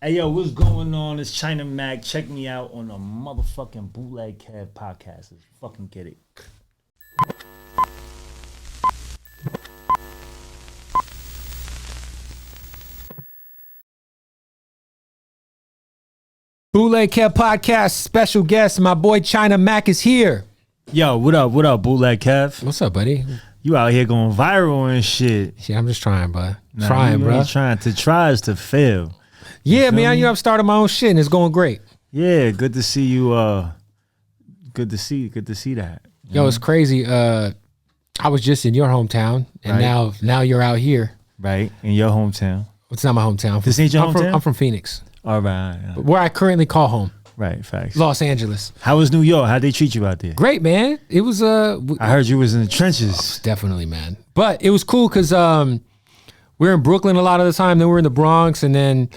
Hey, yo, what's going on? It's China Mac. Check me out on the motherfucking Bootleg Kev Podcast. Let's fucking get it. Bootleg Kev Podcast, special guest, my boy China Mac is here. Yo, what up, Bootleg Kev? What's up, buddy? You out here going viral and shit. Yeah, I'm just trying, bud. Nah, Trying, you bro. ain't trying to try is to fail. Yeah, man, me? I've started my own shit and it's going great. Yeah, good to see you. Good to see that. Yo, it's crazy. I was just in your hometown, and Right. now you're out here. Right, in your hometown. It's not my hometown. This ain't your I'm hometown? I'm from Phoenix, All right, where I currently call home, right, facts. Los Angeles. How was New York? How'd they treat you out there? Great, man. It was I heard you was in the trenches. definitely, man. But it was cool because we're in Brooklyn a lot of the time. Then we're in the Bronx, and then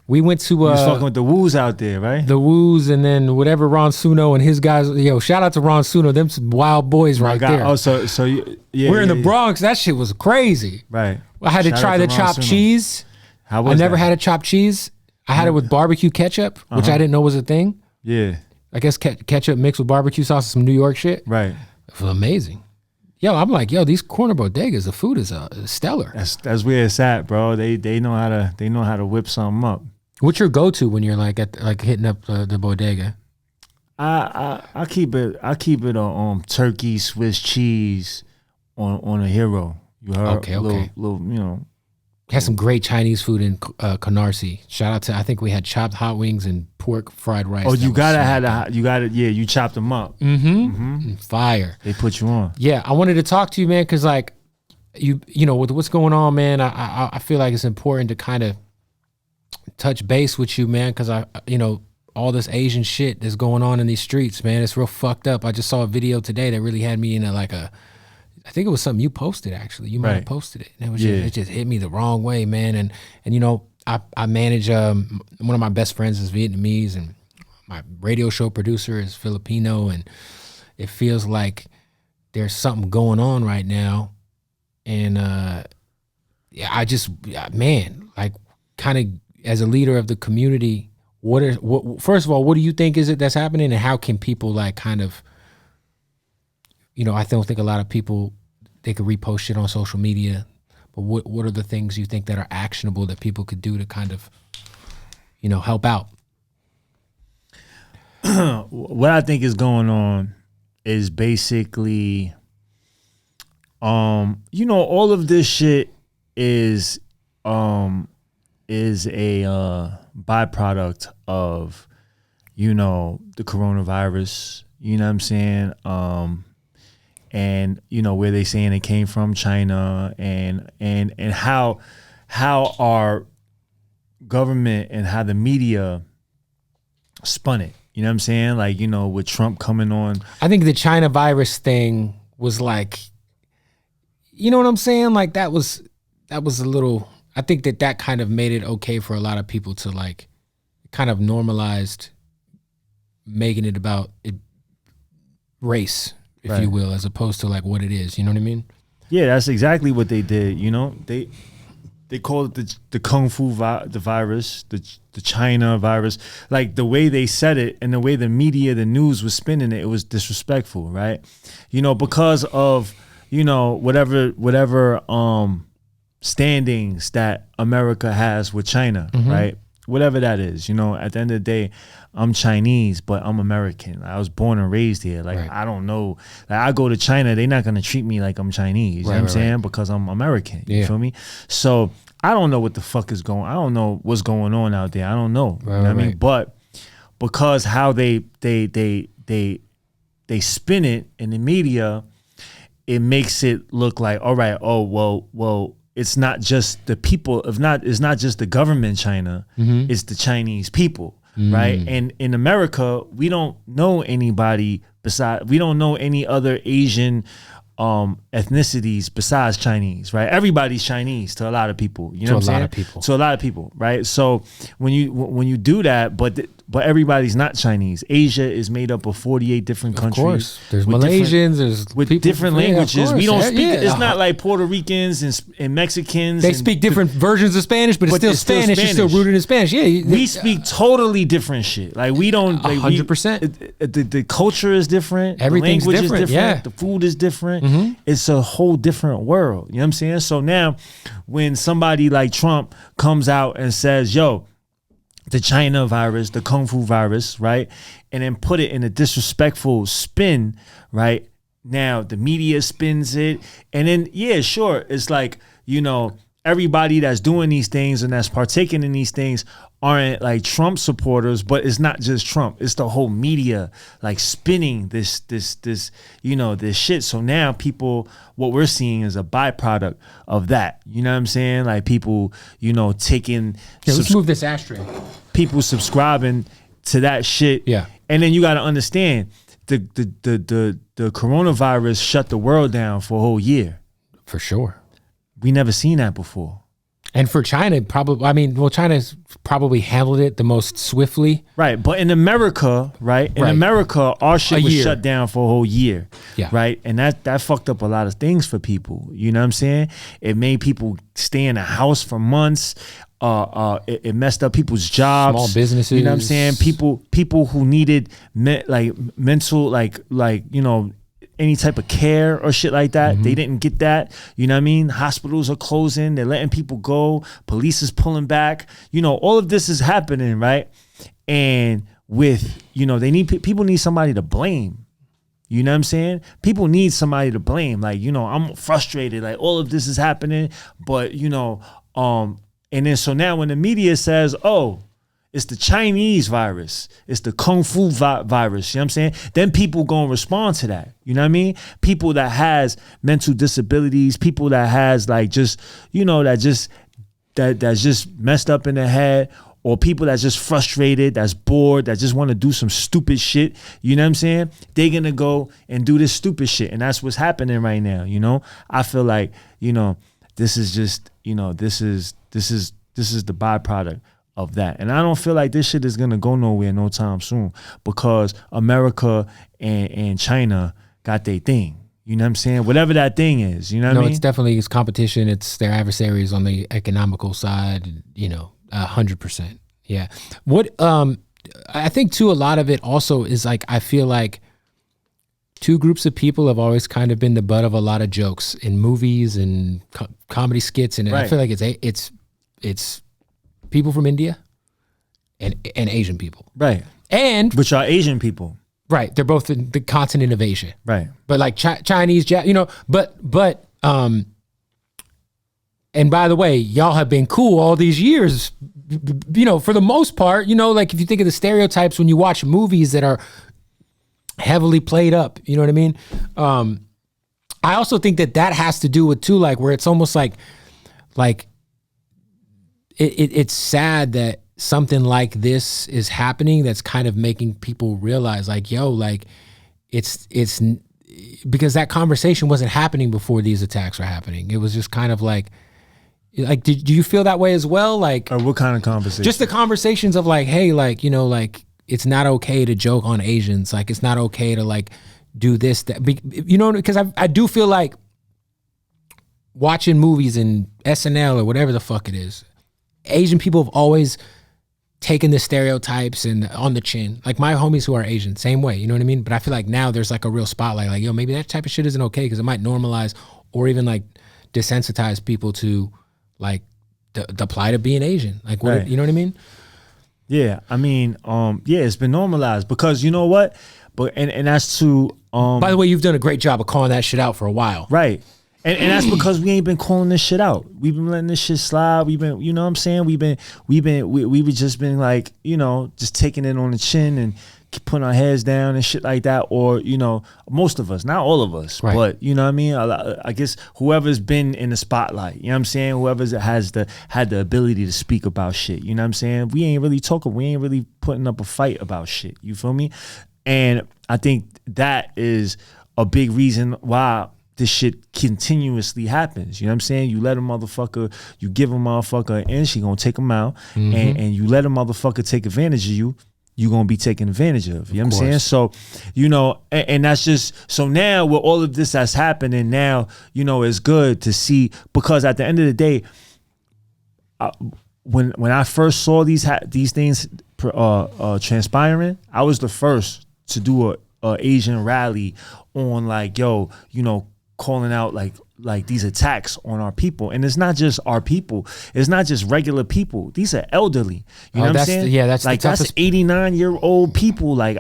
we went to You was fucking with the woos out there, right? the Woos, and then whatever Ron Suno and his guys. Yo, shout out to Ron Suno. Them some wild boys right there. Oh, so you, yeah. We're in yeah, the yeah. Bronx. That shit was crazy. Right. I had to Shout try out the Ron chopped Suno. cheese. How I was never that? had a chopped cheese. I had it with barbecue ketchup, which I didn't know was a thing. Yeah. I guess ketchup mixed with barbecue sauce, some New York shit. Right. It was amazing. Yo, I'm like, yo, these corner bodegas, the food is stellar. That's where it's at, bro. They know how to whip something up. What's your go-to when you're like hitting up the bodega? I keep it on turkey Swiss cheese on a hero. You heard? Okay. Little, you know. Had some great Chinese food in Canarsie. Shout out to, I think we had chopped hot wings and pork fried rice. Oh, you you chopped them up. Fire. They put you on. Yeah, I wanted to talk to you, man, because like you know, with what's going on, man, I feel like it's important to kind of touch base with you, man, because all this Asian shit that's going on in these streets, man, it's real fucked up. I just saw a video today that really had me in I think it was something you posted, actually. You might have posted it. And it was it just hit me the wrong way, man. And you know, I manage one of my best friends is Vietnamese, and my radio show producer is Filipino, and it feels like there's something going on right now. And like kind of as a leader of the community, first of all, what do you think is it that's happening, and how can people like kind of, you know, I don't think a lot of people, they could repost shit on social media, but what are the things you think that are actionable that people could do to kind of, you know, help out? What I think is going on is basically, you know, all of this shit is a byproduct of, you know, the coronavirus. You know what I'm saying? And you know where they saying it came from, China, and how our government and how the media spun it. You know what I'm saying? Like, you know, with Trump coming on. I think the China virus thing was like, you know what I'm saying? Like that was a little, I think that kind of made it okay for a lot of people to like kind of normalized making it about race, if you will, as opposed to like what it is. You know what I mean? Yeah, that's exactly what they did. You know, they called it the Kung Fu the virus, the China virus. Like the way they said it and the way the media, the news was spinning it, it was disrespectful, right? You know, because of, you know, whatever standings that America has with China, right? Whatever that is, you know, at the end of the day, I'm Chinese, but I'm American. I was born and raised here. Like, I don't know. Like, I go to China, they're not going to treat me like I'm Chinese. You know what I'm saying? Because I'm American. You feel me? So I don't know what the fuck is going on. I don't know what's going on out there. I don't know. You know what I mean? But because how they spin it in the media, it makes it look like, all right, well, it's not just the people, it's not just the government China, it's the Chinese people, right? And in America, we don't know anybody we don't know any other Asian ethnicities besides Chinese, right? Everybody's Chinese to a lot of people, you know what I'm saying? To a lot of people, right? So when you do that, but but everybody's not Chinese. Asia is made up of 48 different countries. Of course. There's Malaysians, there's with people, different languages. We don't speak, yeah. it's not like Puerto Ricans and Mexicans. They speak different versions of Spanish, but it's still Spanish. It's still rooted in Spanish. Yeah. We speak totally different shit. Like we don't, like 100%. The culture is different. Everything's the language different. is different. Yeah. The food is different. It's a whole different world. You know what I'm saying? So now when somebody like Trump comes out and says, yo, the China virus, the Kung Fu virus, right? And then put it in a disrespectful spin, right? Now the media spins it. And then, yeah, sure. It's like, you know, everybody that's doing these things and that's partaking in these things aren't like Trump supporters, but it's not just Trump. It's the whole media like spinning this, you know, this shit. So now people, what we're seeing is a byproduct of that. You know what I'm saying? Like people, you know, taking. Yeah, let's move this ashtray. People subscribing to that shit. Yeah. And then you got to understand the coronavirus shut the world down for a whole year. For sure. We never seen that before. And for China, probably, I mean, well, China's probably handled it the most swiftly. Right. But in America, right? In America, our shit was shut down for a whole year. Yeah. Right. And that fucked up a lot of things for people. You know what I'm saying? It made people stay in a house for months. It messed up people's jobs. Small businesses. You know what I'm saying? People who needed mental, like, you know, any type of care or shit like that. They didn't get that. You know what I mean? Hospitals are closing. They're letting people go. Police is pulling back. You know, all of this is happening, right? And with, you know, people need somebody to blame. You know what I'm saying? People need somebody to blame. Like, you know, I'm frustrated. Like all of this is happening, but you know, and then so now when the media says, oh, it's the Chinese virus. It's the Kung Fu virus. You know what I'm saying? Then people gonna respond to that. You know what I mean? People that has mental disabilities, people that has like just, you know, that's just messed up in the head, or people that's just frustrated, that's bored, that just want to do some stupid shit. You know what I'm saying? They're gonna go and do this stupid shit. And that's what's happening right now. You know? I feel like, you know, this is just, you know, this is the byproduct of that. And I don't feel like this shit is gonna go nowhere no time soon, because America and China got their thing. You know what I'm saying? Whatever that thing is, you know what I mean? No, it's definitely it's competition. It's their adversaries on the economical side, you know, 100%. Yeah. What I think too, a lot of it also is like, I feel like two groups of people have always kind of been the butt of a lot of jokes in movies and comedy skits, and I feel like it's people from India and Asian people. Right. And which are Asian people. Right. They're both in the continent of Asia. Right. But like Chinese, you know, but and by the way, y'all have been cool all these years, you know, for the most part, you know, like if you think of the stereotypes when you watch movies that are heavily played up, you know what I mean? I also think that has to do with too, like where it's almost like it's sad that something like this is happening that's kind of making people realize like, yo, like it's because that conversation wasn't happening before these attacks were happening. It was just kind of like do you feel that way as well? Like, or what kind of conversation? Just the conversations of like, hey, like, you know, like it's not okay to joke on Asians. Like it's not okay to like do this, that, you know, because I do feel like watching movies and SNL or whatever the fuck it is, Asian people have always taken the stereotypes and on the chin. Like my homies who are Asian, same way, you know what I mean? But I feel like now there's like a real spotlight, like, yo, maybe that type of shit isn't okay because it might normalize or even like desensitize people to like the plight of being Asian. Like, what, you know what I mean? Yeah, I mean, yeah, it's been normalized because you know what? But and that's to by the way, you've done a great job of calling that shit out for a while. Right. And that's because we ain't been calling this shit out. We've been letting this shit slide. We've been, you know what I'm saying? We've just been like, you know, just taking it on the chin and putting our heads down and shit like that. Or, you know, most of us, not all of us, but you know what I mean? I guess whoever's been in the spotlight, you know what I'm saying? Whoever's had the ability to speak about shit, you know what I'm saying? We ain't really talking, we ain't really putting up a fight about shit. You feel me? And I think that is a big reason why this shit continuously happens. You know what I'm saying? You let a motherfucker, you give a motherfucker an inch, he gonna take him out. And you let a motherfucker take advantage of you, you're going to be taken advantage of. You know what I'm saying? So, you know, and that's just, so now with all of this that's happening now, you know, it's good to see, because at the end of the day, when I first saw these things transpiring, I was the first to do a Asian rally on like, yo, you know, calling out like these attacks on our people. And it's not just our people. It's not just regular people. These are elderly. You know what I'm saying? That's like, that's 89-year-old people. Like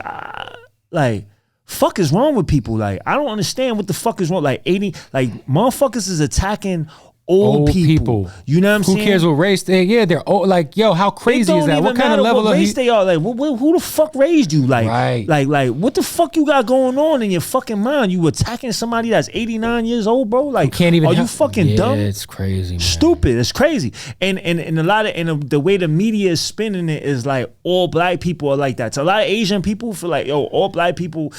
fuck is wrong with people? Like, I don't understand what the fuck is wrong. Like motherfuckers is attacking old people. You know what I'm saying? Who cares what race they're old. Like, yo, how crazy is that? What kind of level of race they are? Like, who the fuck raised you? Like, like, what the fuck you got going on in your fucking mind? You attacking somebody that's 89 years old, bro? Like, you can't even. Are you fucking dumb? It's crazy, man. Stupid. It's crazy. And a lot of the way the media is spinning it is like all black people are like that. So a lot of Asian people feel like, yo, all black people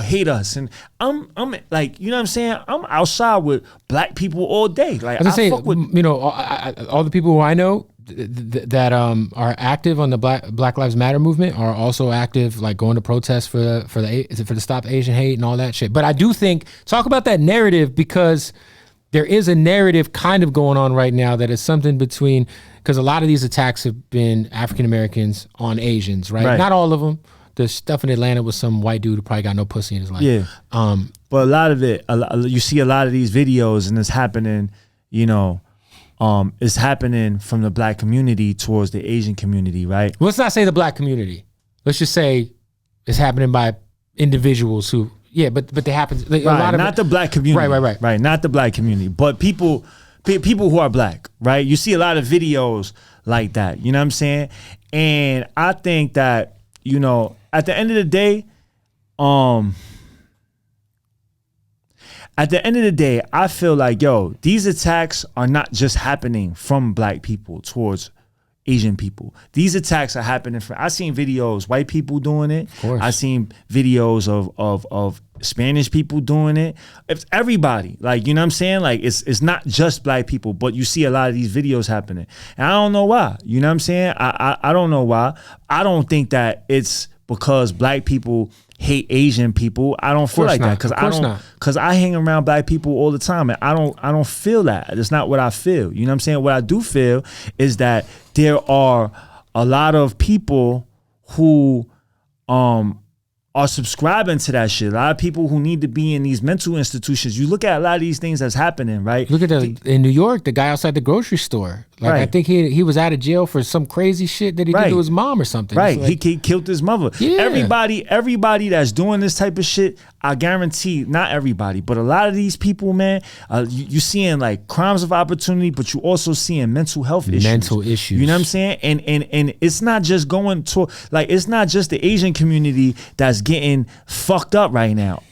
hate us, and I'm like, you know what I'm saying? I'm outside with black people all day. Like, I fuck with, you know, all the people who I know that are active on the Black Lives Matter movement are also active, like going to protest for the Stop Asian Hate and all that shit. But I do think, talk about that narrative, because there is a narrative kind of going on right now that is something between, because a lot of these attacks have been African Americans on Asians, right? Not all of them. The stuff in Atlanta was some white dude who probably got no pussy in his life. Yeah. But a lot of it, you see a lot of these videos, and it's happening, you know, it's happening from the black community towards the Asian community, right? Let's not say the black community. Let's just say it's happening by individuals who, but they happen. Like, right, a lot of not the black community. Right. Not the black community, but people who are black, right? You see a lot of videos like that. You know what I'm saying? And I think that, you know, at the end of the day, I feel like, yo, these attacks are not just happening from black people towards Asian people. These attacks are happening from, I seen videos, white people doing it. I seen videos of Spanish people doing it. It's everybody. Like, you know what I'm saying? Like, it's not just black people, but you see a lot of these videos happening. And I don't know why. You know what I'm saying? I don't know why. I don't think that it's because black people hate Asian people. I don't feel like that, because I hang around black people all the time, and I don't feel that. It's not what I feel. You know what I'm saying? What I do feel is that there are a lot of people who are subscribing to that shit. A lot of people who need to be in these mental institutions. You look at a lot of these things that's happening, right? Look at in New York, the guy outside the grocery store. Like, I think he was out of jail for some crazy shit that he did to his mom or something. Right, like, he killed his mother. Yeah. Everybody that's doing this type of shit, I guarantee, not everybody, but a lot of these people, man, you seeing like crimes of opportunity, but you also seeing mental health issues. You know what I'm saying? And it's not just going to, like, it's not just the Asian community that's getting fucked up right now.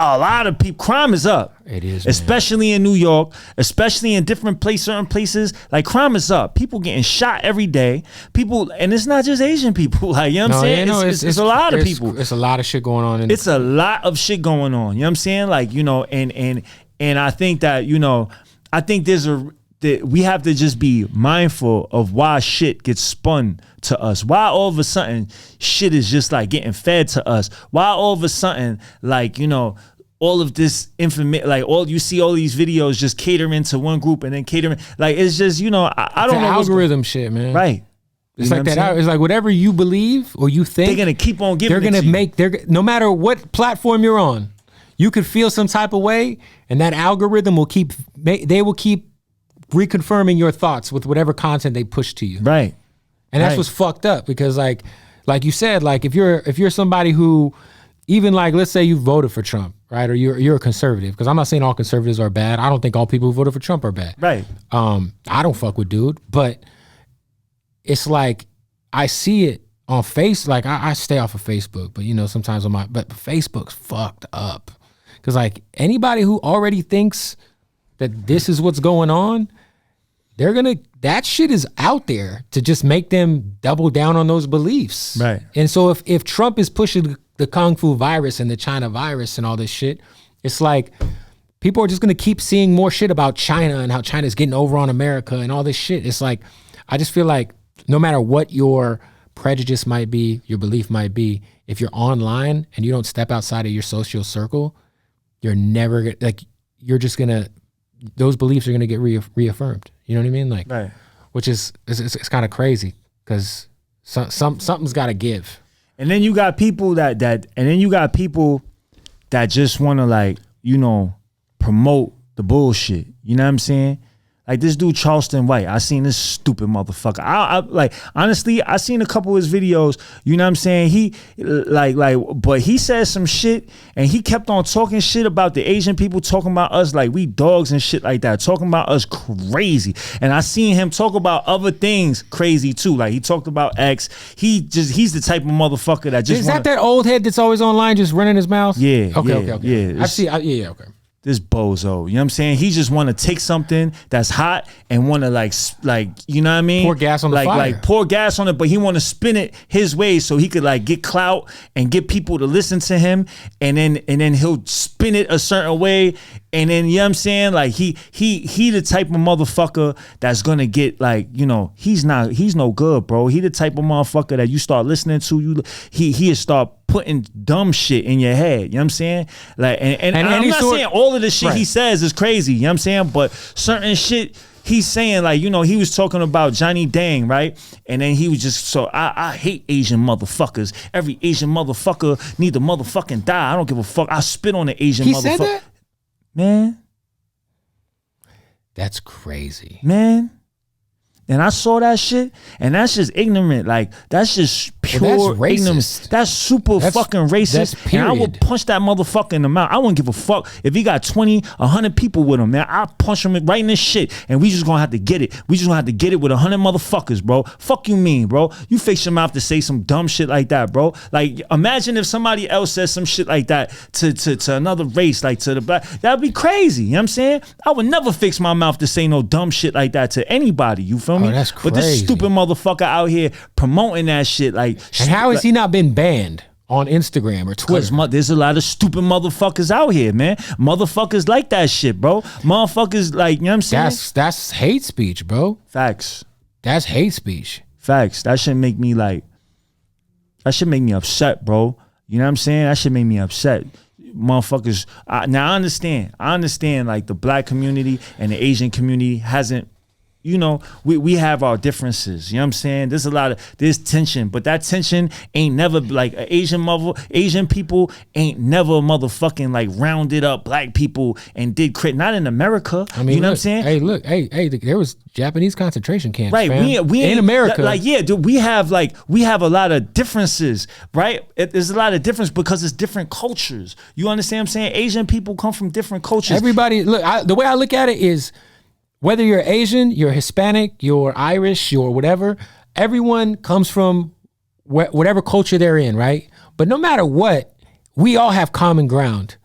A lot of people, crime is up. It is, especially in New York, especially in certain places. Like, crime is up. People getting shot every day. People, and it's not just Asian people. Like, you know what I'm saying? It's a lot of people. It's a lot of shit going on. It's a lot of shit going on. You know what I'm saying? Like, you know, and I think that, you know, I think we have to just be mindful of why shit gets spun to us. Why all of a sudden shit is just like getting fed to us. Why all of a sudden, like, you know, all of this information, like, you see all these videos just catering to one group and then catering, like, it's just, you know, I don't know. Algorithm shit, man. Right. It's like that. It's like whatever you believe or you think, they're gonna keep on giving. They're gonna no matter what platform you're on, you could feel some type of way, and that algorithm will keep reconfirming your thoughts with whatever content they push to you. Right. And that's what's fucked up, because like you said, like if you're somebody who, even like, let's say you voted for Trump, right? Or you're a conservative, because I'm not saying all conservatives are bad. I don't think all people who voted for Trump are bad. Right. I don't fuck with dude, but it's like, I see it on like I stay off of Facebook, but you know, sometimes but Facebook's fucked up. Cause like anybody who already thinks that this is what's going on, that shit is out there to just make them double down on those beliefs. Right. And so if Trump is pushing the Kung Fu virus and the China virus and all this shit, it's like people are just gonna keep seeing more shit about China and how China's getting over on America and all this shit. It's like, I just feel like no matter what your prejudice might be, your belief might be, if you're online and you don't step outside of your social circle, you're never like, you're just gonna, those beliefs are gonna get reaffirmed. You know what I mean? Like, right. Which is it's kind of crazy because something's got to give. And then you got people that just want to, like, you know, promote the bullshit. You know what I'm saying? Like this dude Charleston White, I seen this stupid motherfucker. I like, honestly, I seen a couple of his videos. You know what I'm saying? He but he said some shit, and he kept on talking shit about the Asian people, talking about us like we dogs and shit like that, talking about us crazy. And I seen him talk about other things crazy too. Like he talked about X. He's the type of motherfucker that just that old head that's always online just running his mouth? Yeah. Okay. Yeah. Okay. This bozo, you know what I'm saying? He just want to take something that's hot and want to like, you know what I mean? Pour gas on the fire. Like pour gas on it, but he want to spin it his way so he could like get clout and get people to listen to him, and then he'll spin it a certain way, and then, you know what I'm saying? Like he the type of motherfucker that's gonna get, like, you know, he's no good, bro. He the type of motherfucker that you start listening to, he'll start putting dumb shit in your head. You know what I'm saying? Like, and I'm not saying all of the shit he says is crazy, you know what I'm saying? But certain shit he's saying, like, you know, he was talking about Johnny Dang, right? And then he was just, so I hate Asian motherfuckers. Every Asian motherfucker need to motherfucking die. I don't give a fuck. I spit on the Asian motherfucker. He said that? Man. That's crazy. Man. And I saw that shit, and that's just ignorant. Like, that's just pure ignorance. That's super fucking racist. And I would punch that motherfucker in the mouth. I wouldn't give a fuck if he got 20, 100 people with him, man. I'll punch him right in this shit, and we just gonna have to get it. We just gonna have to get it with 100 motherfuckers, bro. Fuck you mean, bro? You fix your mouth to say some dumb shit like that, bro. Like, imagine if somebody else says some shit like that to another race, like to the black. That'd be crazy. You know what I'm saying? I would never fix my mouth to say no dumb shit like that to anybody. You feel me? Oh, that's crazy. But this stupid motherfucker out here promoting that shit, like. And how has he not been banned on Instagram or Twitter? Because there's a lot of stupid motherfuckers out here, man. Motherfuckers like that shit, bro. Motherfuckers, like, you know what I'm saying? That's hate speech, bro. Facts. That's hate speech. Facts. That should make me upset, bro. You know what I'm saying? That should make me upset. Motherfuckers. Now I understand like the black community and the Asian community hasn't, you know, we have our differences. You know what I'm saying? There's tension, but that tension ain't never, like, Asian people ain't never motherfucking like rounded up black people and did not in America. I mean, you know what I'm saying? Hey, there was Japanese concentration camps, right? Fam. We in America, like, yeah, dude, we have a lot of differences, right? There's a lot of difference because it's different cultures. You understand what I'm saying? Asian people come from different cultures. Everybody, look, the way I look at it is, whether you're Asian, you're Hispanic, you're Irish, you're whatever, everyone comes from whatever culture they're in, right? But no matter what, we all have common ground.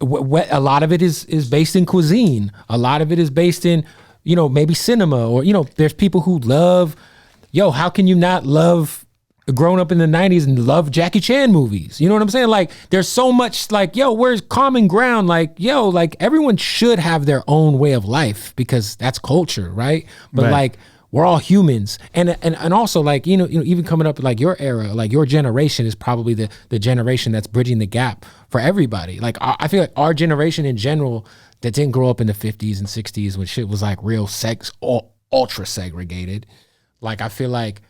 A lot of it is based in cuisine. A lot of it is based in, you know, maybe cinema, or, you know, there's people who love, how can you not love, grown up in the 90s and love Jackie Chan movies? You know what I'm saying? Like, there's so much, like, where's common ground? Like, like, everyone should have their own way of life because that's culture, right? But right. Like, we're all humans. And also, like, you know, even coming up like your era, like your generation is probably the generation that's bridging the gap for everybody. Like, I feel like our generation in general that didn't grow up in the 50s and 60s when shit was like real ultra segregated. Like, I feel like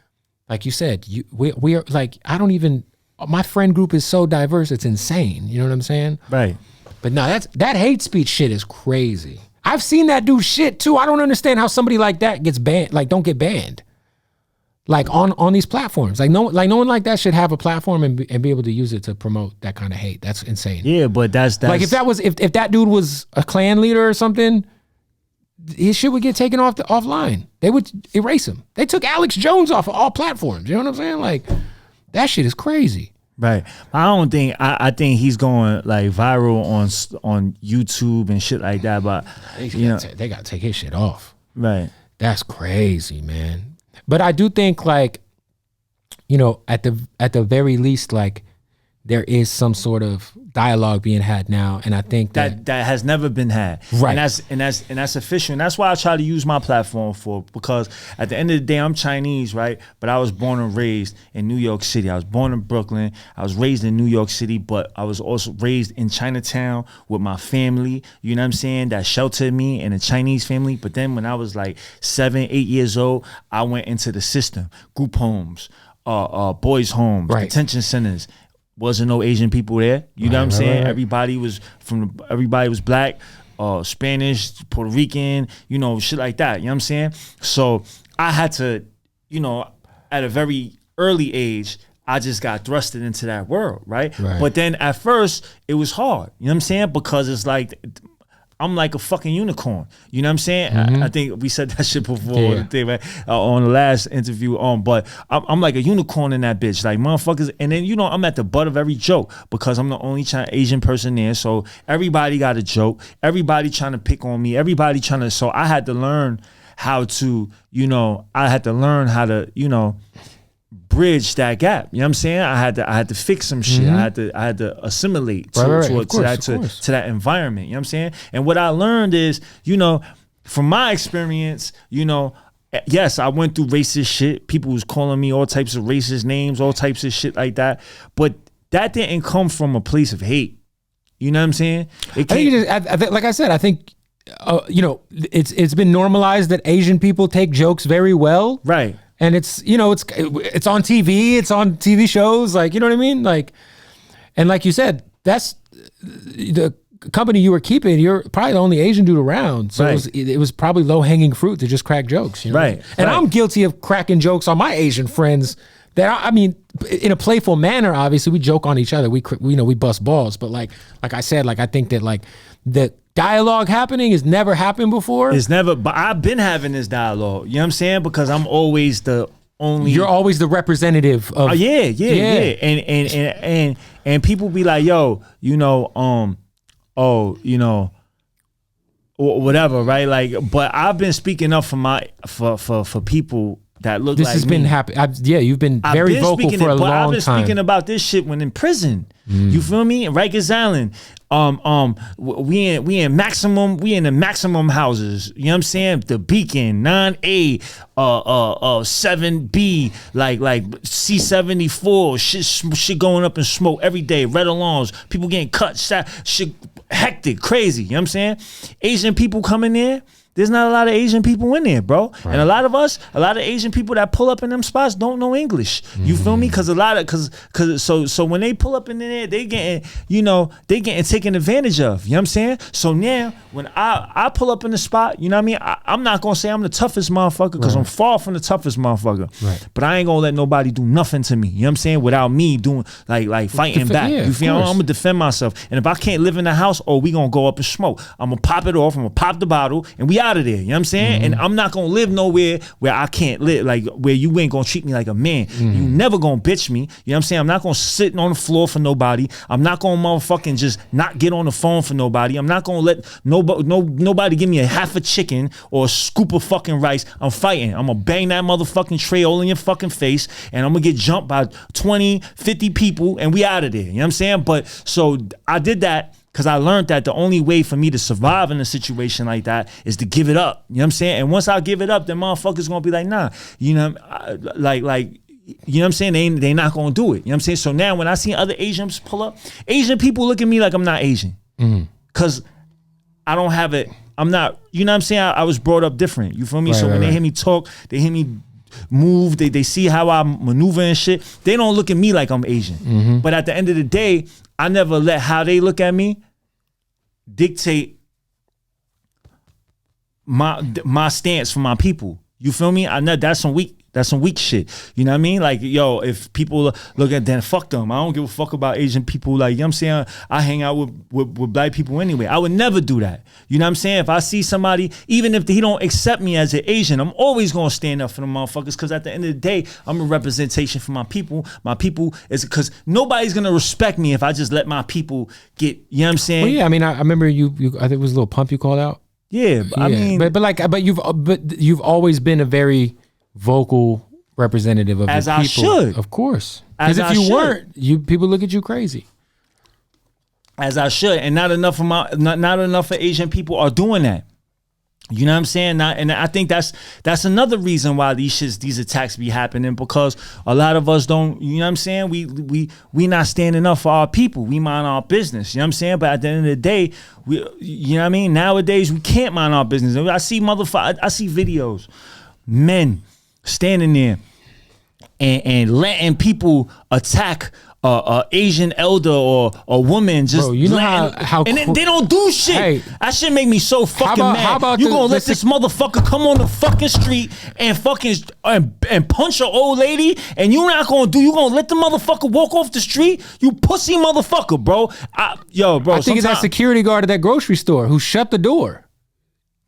you said, we are like, my friend group is so diverse, it's insane. You know what I'm saying? Right. But no, that hate speech shit is crazy. I've seen that do shit too. I don't understand how somebody like that gets banned, like don't get banned. Like on these platforms. Like no one like that should have a platform and be able to use it to promote that kind of hate. That's insane. Yeah, but that's like if that dude was a Klan leader or something, his shit would get taken offline. They would erase him. They took Alex Jones off of all platforms. You know what I'm saying? Like, that shit is crazy. Right. I think he's going like viral on YouTube and shit like that. But they gotta take his shit off. Right. That's crazy, man. But I do think, like, you know, at the very least, like, there is some sort of dialogue being had now, and I think that has never been had, right? And that's official, and that's why I try to use my platform for, because at the end of the day, I'm Chinese, right? But I was born and raised in New York City. I was born in Brooklyn. I was raised in New York City, but I was also raised in Chinatown with my family. You know what I'm saying? That sheltered me, and a Chinese family. But then when I was like 7, 8 years old, I went into the system, group homes, boys' homes, right. detention centers. Wasn't no Asian people there. You know what I'm saying? Right. Everybody was black, Spanish, Puerto Rican, shit like that. You know what I'm saying? So I had to, at a very early age, I just got thrusted into that world, right? But then at first it was hard. You know what I'm saying? Because it's like, I'm like a fucking unicorn. You know what I'm saying? I think we said that shit before, right? On the last interview. But I'm like a unicorn in that bitch. Like, motherfuckers. And then, I'm at the butt of every joke because I'm the only Asian person there. So everybody got a joke. Everybody trying to pick on me. Everybody trying to. So I had to learn how to, bridge that gap. You know what I'm saying? I had to fix some shit. I had to assimilate to that environment. You know what I'm saying? And what I learned is, from my experience, yes, I went through racist shit. People was calling me all types of racist names, all types of shit like that. But that didn't come from a place of hate. You know what I'm saying? Like I said, I think it's been normalized that Asian people take jokes very well. Right. And it's on TV, it's on TV shows, like, you know what I mean? Like, and like you said, that's the company you were keeping, you're probably the only Asian dude around. So it was probably low hanging fruit to just crack jokes. Right. And I'm guilty of cracking jokes on my Asian friends that, I mean, in a playful manner, obviously we joke on each other. We bust balls, but like I said, like, I think that like the dialogue happening has never happened before. It's never, but I've been having this dialogue. You know what I'm saying? Because I'm always the only. You're always the representative of. Yeah. And people be like, yo, whatever, right? Like, but I've been speaking up for people that look like me. This has been happening. You've been very vocal for a long time. I've been speaking about this shit when in prison. You feel me? Rikers Island. We in the maximum houses. You know what I'm saying? The Beacon, 9A, 7B, like C74, shit going up in smoke every day. Red alarms, people getting cut, shit hectic, crazy. You know what I'm saying? Asian people coming there. There's not a lot of Asian people in there, bro. Right. And a lot of Asian people that pull up in them spots don't know English. You feel me? Cause so when they pull up in there, they getting taken advantage of. You know what I'm saying? So now when I pull up in the spot, you know what I mean? I'm not gonna say I'm the toughest motherfucker, cause I'm far from the toughest motherfucker. Right. But I ain't gonna let nobody do nothing to me. You know what I'm saying? Without me doing like fighting back. You feel me? I'm gonna defend myself. And if I can't live in the house, we gonna go up and smoke. I'm gonna pop it off, I'm gonna pop the bottle, and we out of there. You know what I'm saying? And I'm not gonna live nowhere where I can't live, like where you ain't gonna treat me like a man. You never gonna bitch me. You know what I'm saying? I'm not gonna sit on the floor for nobody. I'm not gonna motherfucking just not get on the phone for nobody. I'm not gonna let nobody give me a half a chicken or a scoop of fucking rice. I'm fighting. I'm gonna bang that motherfucking tray all in your fucking face, and I'm gonna get jumped by 20, 50 people, and we out of there. You know what I'm saying? But so I did that because I learned that the only way for me to survive in a situation like that is to give it up. You know what I'm saying? And once I give it up, then motherfuckers gonna be like, nah, you know, like, you know what I'm saying? They not gonna do it. You know what I'm saying? So now when I see other Asians pull up, Asian people look at me like I'm not Asian. Cause I don't have it. I'm not, you know what I'm saying? I was brought up different. You feel me? So when they hear me talk, they hear me move, they see how I maneuver and shit, they don't look at me like I'm Asian. But at the end of the day, I never let how they look at me dictate my stance for my people. You feel me? I know that's some weak shit. You know what I mean? Like, yo, if people look at then fuck them. I don't give a fuck about Asian people. Like, you know what I'm saying? I hang out with black people anyway. I would never do that. You know what I'm saying? If I see somebody, even if he don't accept me as an Asian, I'm always gonna stand up for them motherfuckers, because at the end of the day, I'm a representation for my people. My people is, because nobody's gonna respect me if I just let my people get, you know what I'm saying? Well, yeah, I mean, I remember you I think it was a little pump you called out. Yeah, I mean, but you've always been a very vocal representative of as the I people. should. Of course. As Because if I you should. weren't, people look at you crazy. As I should, and not enough of Asian people are doing that. You know what I'm saying? And I think that's another reason why these attacks be happening, because a lot of us don't, you know what I'm saying? We not standing up for our people. We mind our business. You know what I'm saying? But at the end of the day, you know what I mean? Nowadays we can't mind our business. I see videos, men standing there and letting people attack Asian elder or a woman, just bro, you know how and then they don't do shit. Hey, that shit make me so fucking mad. How about you gonna let this motherfucker come on the fucking street and and punch an old lady, and you gonna let the motherfucker walk off the street? You pussy motherfucker, bro. I think it's that security guard at that grocery store who shut the door.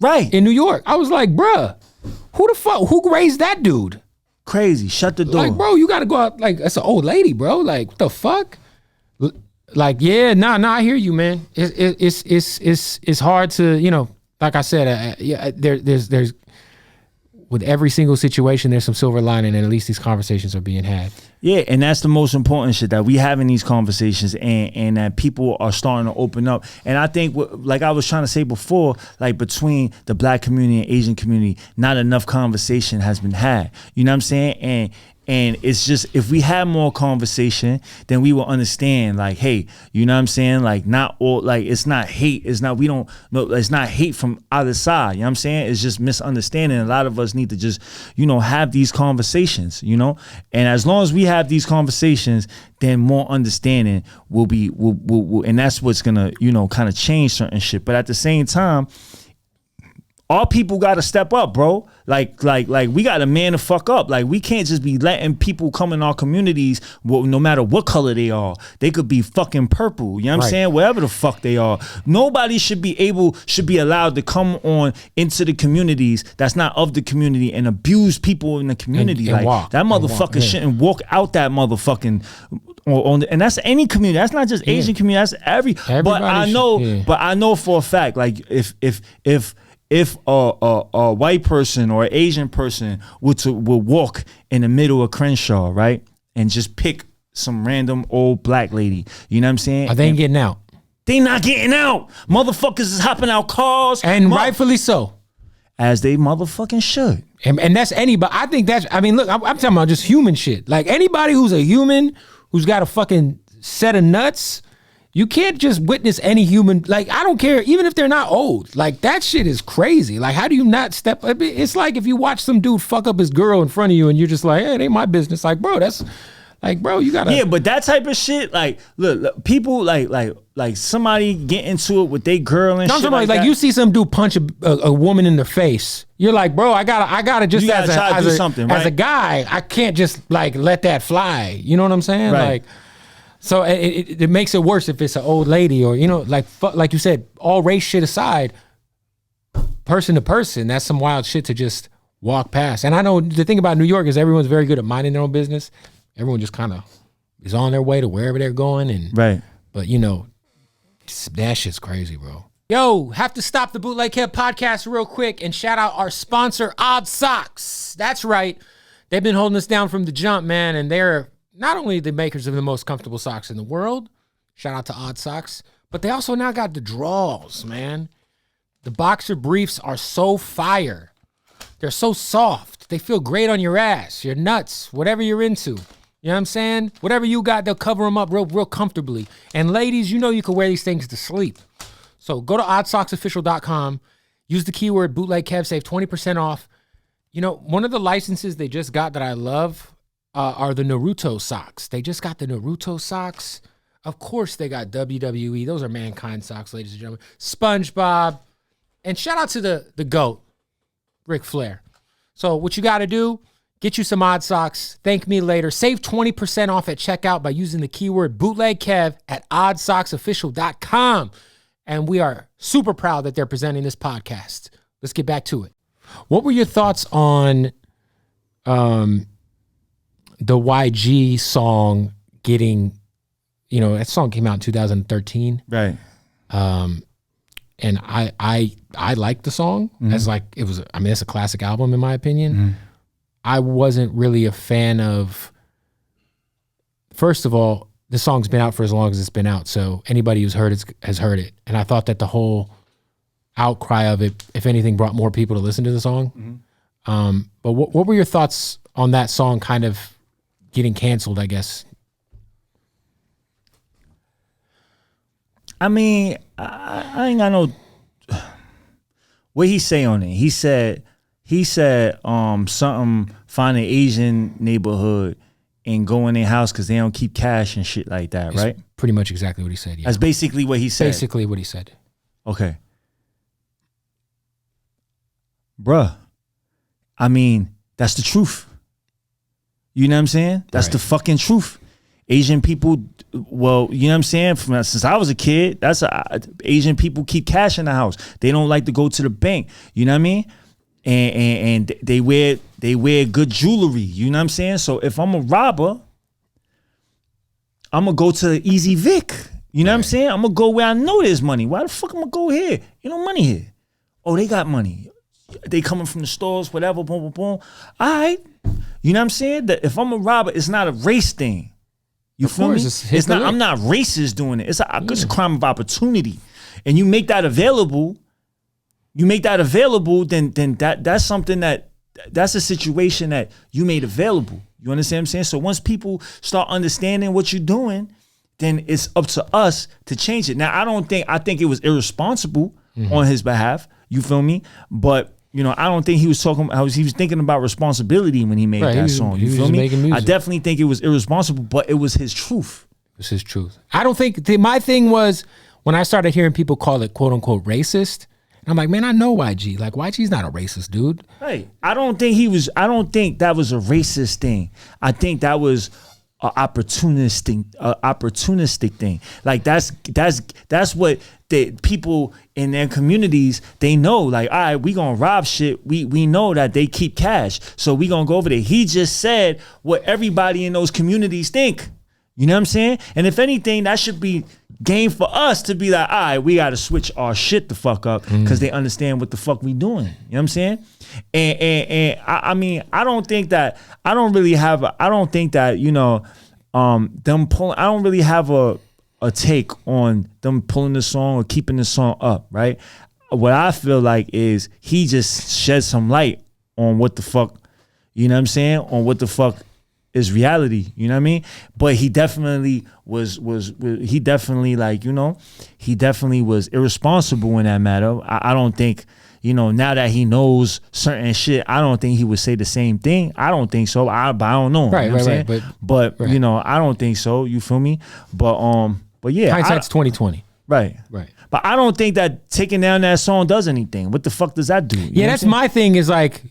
Right. In New York. I was like, bruh, who raised that dude? Crazy. Shut the door. Like, bro, you gotta go out. Like, that's an old lady, bro. Like, what the fuck? Like, yeah, nah, I hear you, man. It's hard to, you know, like I said, there's with every single situation, there's some silver lining, and at least these conversations are being had. Yeah, and that's the most important shit, that we having these conversations and that people are starting to open up. And I think, like I was trying to say before, like between the black community and Asian community, not enough conversation has been had. You know what I'm saying? And it's just, if we had more conversation, then we will understand, like, hey, you know what I'm saying? Like, not all, like, it's not hate. It's not, it's not hate from either side. You know what I'm saying? It's just misunderstanding. A lot of us need to just, you know, have these conversations, you know? And as long as we have these conversations, then more understanding will be, and that's what's gonna, you know, kind of change certain shit. But at the same time, our people got to step up, bro. Like we got to man the fuck up. Like, we can't just be letting people come in our communities, no matter what color they are. They could be fucking purple. You know what I'm saying? Whatever the fuck they are. Nobody should be allowed to come on into the communities that's not of the community and abuse people in the community. And like, that motherfucker shouldn't walk out that motherfucking. And that's any community. That's not just Asian community. That's everybody. But I know for a fact, like, if a white person or an Asian person would walk in the middle of Crenshaw, right, and just pick some random old black lady, you know what I'm saying? Are they ain't getting out? They not getting out. Motherfuckers is hopping out cars. And rightfully so. As they motherfucking should. And that's anybody. I think that's, I mean, look, I'm talking about just human shit. Like, anybody who's a human, who's got a fucking set of nuts, you can't just witness any human, like, I don't care, even if they're not old. Like, that shit is crazy. Like, how do you not step, it's like if you watch some dude fuck up his girl in front of you and you're just like, hey, it ain't my business. Like, bro, that's, like, bro, you gotta. Yeah, but that type of shit, like, look people, like somebody get into it with their girl and shit like that. You see some dude punch a woman in the face. You're like, bro, I gotta just, as a guy, I can't just, like, let that fly. You know what I'm saying? Right. Like, so it makes it worse if it's an old lady, or, you know, like you said, all race shit aside, person to person, that's some wild shit to just walk past. And I know the thing about New York is everyone's very good at minding their own business. Everyone just kind of is on their way to wherever they're going. And right. But, you know, that shit's crazy, bro. Yo, have to stop the Bootleg Kev Podcast real quick and shout out our sponsor, Odd Socks. That's right. They've been holding us down from the jump, man, and they're not only the makers of the most comfortable socks in the world, shout out to Odd Socks, but they also now got the draws, man. The boxer briefs are so fire. They're so soft. They feel great on your ass, your nuts, whatever you're into. You know what I'm saying? Whatever you got, they'll cover them up real comfortably. And ladies, you know you can wear these things to sleep. So go to oddsocksofficial.com, use the keyword Bootleg Kev, save 20% off. You know, one of the licenses they just got that I love are the Naruto socks. They just got the Naruto socks. Of course they got WWE. Those are Mankind socks, ladies and gentlemen. SpongeBob. And shout out to the GOAT, Ric Flair. So what you got to do, get you some Odd Socks. Thank me later. Save 20% off at checkout by using the keyword Bootleg Kev at oddsocksofficial.com. And we are super proud that they're presenting this podcast. Let's get back to it. What were your thoughts on the YG song getting, you know, that song came out in 2013. Right. And I liked the song as, like, it was, I mean, it's a classic album in my opinion. I wasn't really a fan of, first of all, the song's been out for as long as it's been out, so anybody who's heard it has heard it. And I thought that the whole outcry of it, if anything, brought more people to listen to the song. But what were your thoughts on that song kind of getting canceled, I guess? I mean, I ain't got no... What he say on it? He said something, find an Asian neighborhood and go in their house because they don't keep cash and shit like that, right? It's pretty much exactly what he said, yeah. That's basically what he said. Basically what he said. Okay. Bruh, I mean, that's the truth. You know what I'm saying? That's the fucking truth. Asian people, well, you know what I'm saying? Since I was a kid, Asian people keep cash in the house. They don't like to go to the bank. You know what I mean? And they wear good jewelry. You know what I'm saying? So if I'm a robber, I'm gonna go to Easy Vic. You know what I'm saying? I'm gonna go where I know there's money. Why the fuck I'm gonna go here? Ain't no money here. Oh, they got money. They coming from the stores, whatever, boom, boom, boom. All right. You know what I'm saying? That if I'm a robber, it's not a race thing. You feel me? It's not. I'm not racist doing it. It's a crime of opportunity, and you make that available. Then that's something that's a situation that you made available. You understand what I'm saying? So once people start understanding what you're doing, then it's up to us to change it. Now I think it was irresponsible on his behalf. You feel me? But you know, I don't think he was he was thinking about responsibility when he made that song. You feel me? I definitely think it was irresponsible, but it was his truth. It was his truth. I don't think, my thing was when I started hearing people call it quote unquote racist, and I'm like, man, I know YG. Like, YG's not a racist dude. Hey, I don't think that was a racist thing. I think that was an opportunistic thing. Like that's what the people in their communities, they know, like, all right, we gonna rob shit. We know that they keep cash, so we gonna go over there. He just said what everybody in those communities think. You know what I'm saying? And if anything, that should be game for us to be like, all right, we gotta switch our shit the fuck up because they understand what the fuck we doing. You know what I'm saying? And I mean, I don't think that, you know, them pulling, I don't really have a take on them pulling the song or keeping the song up, right? What I feel like is he just shed some light on what the fuck, you know what I'm saying? On what the fuck is reality, you know what I mean? But he definitely was like, you know, he definitely was irresponsible in that matter. I don't think, you know, now that he knows certain shit, I don't think he would say the same thing. I don't think so. But I don't know. Right, you know right. But you know, I don't think so. You feel me? But yeah. Hindsight's 2020. Right. But I don't think that taking down that song does anything. What the fuck does that do? Yeah, that's my thing is like,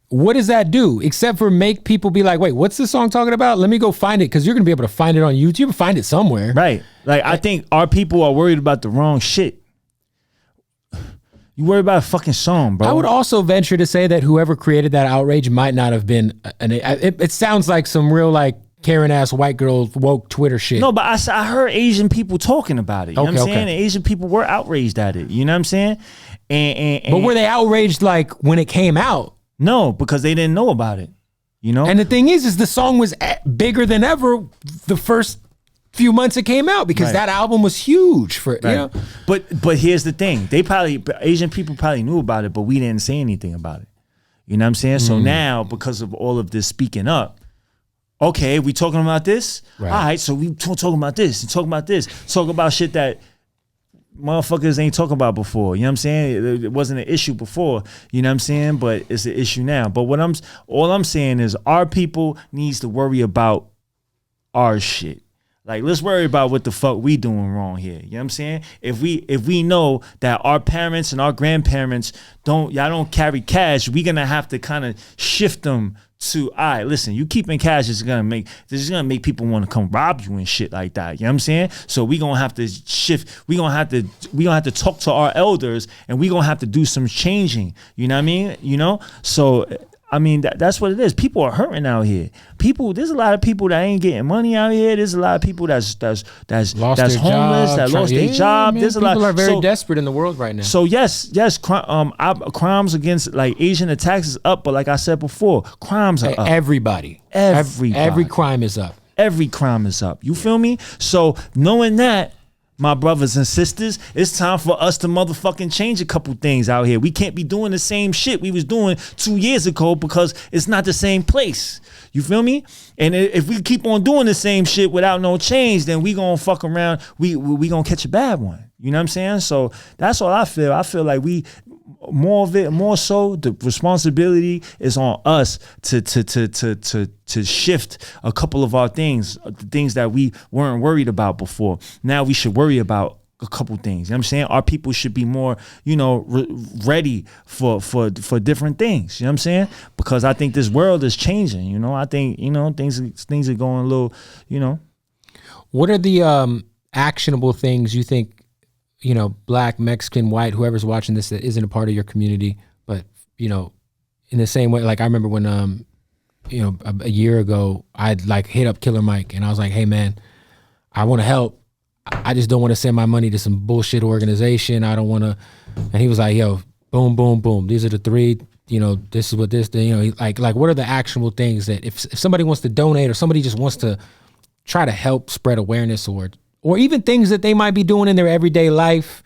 what does that do? Except for make people be like, wait, what's this song talking about? Let me go find it, because you're going to be able to find it on YouTube and find it somewhere. Right. Like, I think our people are worried about the wrong shit. You worry about a fucking song, bro. I would also venture to say that whoever created that outrage might not have been, it sounds like some real like Karen-ass white girl woke Twitter shit. No, but I heard Asian people talking about it. You know what I'm saying? And Asian people were outraged at it. You know what I'm saying? But were they outraged like when it came out? No, because they didn't know about it, you know? And the thing is the song was bigger than ever the first few months it came out, because that album was huge for, you know? But here's the thing. Asian people probably knew about it, but we didn't say anything about it. You know what I'm saying? So now, because of all of this speaking up, okay, we talking about this? Right. All right, so we talking about this and talking about this. Talk about shit that motherfuckers ain't talking about before. You know what I'm saying? It wasn't an issue before. You know what I'm saying? But it's an issue now. But all I'm saying is our people needs to worry about our shit. Like, let's worry about what the fuck we doing wrong here. You know what I'm saying? If we know that our parents and our grandparents don't carry cash, we gonna have to kind of shift them to, all right, listen, you keeping cash is gonna make people want to come rob you and shit like that. You know what I'm saying? So we gonna have to shift. We gonna have to talk to our elders, and we gonna have to do some changing. You know what I mean? You know? So I mean, that's what it is. People are hurting out here. There's a lot of people that ain't getting money out here. There's a lot of people that's lost homeless, that lost their job. Man, there's a people lot. Are very desperate in the world right now. So yes, crimes against like Asian attacks is up, but like I said before, crimes are up. Every crime is up. Every crime is up. You feel me? So knowing that, my brothers and sisters, it's time for us to motherfucking change a couple things out here. We can't be doing the same shit we was doing 2 years ago because it's not the same place. You feel me? And if we keep on doing the same shit without no change, then we gonna fuck around. We gonna catch a bad one. You know what I'm saying? So that's all I feel. I feel like more so the responsibility is on us to shift a couple of our things, the things that we weren't worried about before. Now we should worry about a couple things. You know what I'm saying? Our people should be more, ready for different things. You know what I'm saying? Because I think this world is changing. I think things are going a little. What are the actionable things you think? Black, Mexican, white, whoever's watching this that isn't a part of your community, but, in the same way, like I remember when, a year ago, I'd like hit up Killer Mike and I was like, hey man, I want to help. I just don't want to send my money to some bullshit organization. I don't want to. And he was like, yo, boom, boom, boom. These are the three, this is what this, like what are the actionable things that if somebody wants to donate or somebody just wants to try to help spread awareness or even things that they might be doing in their everyday life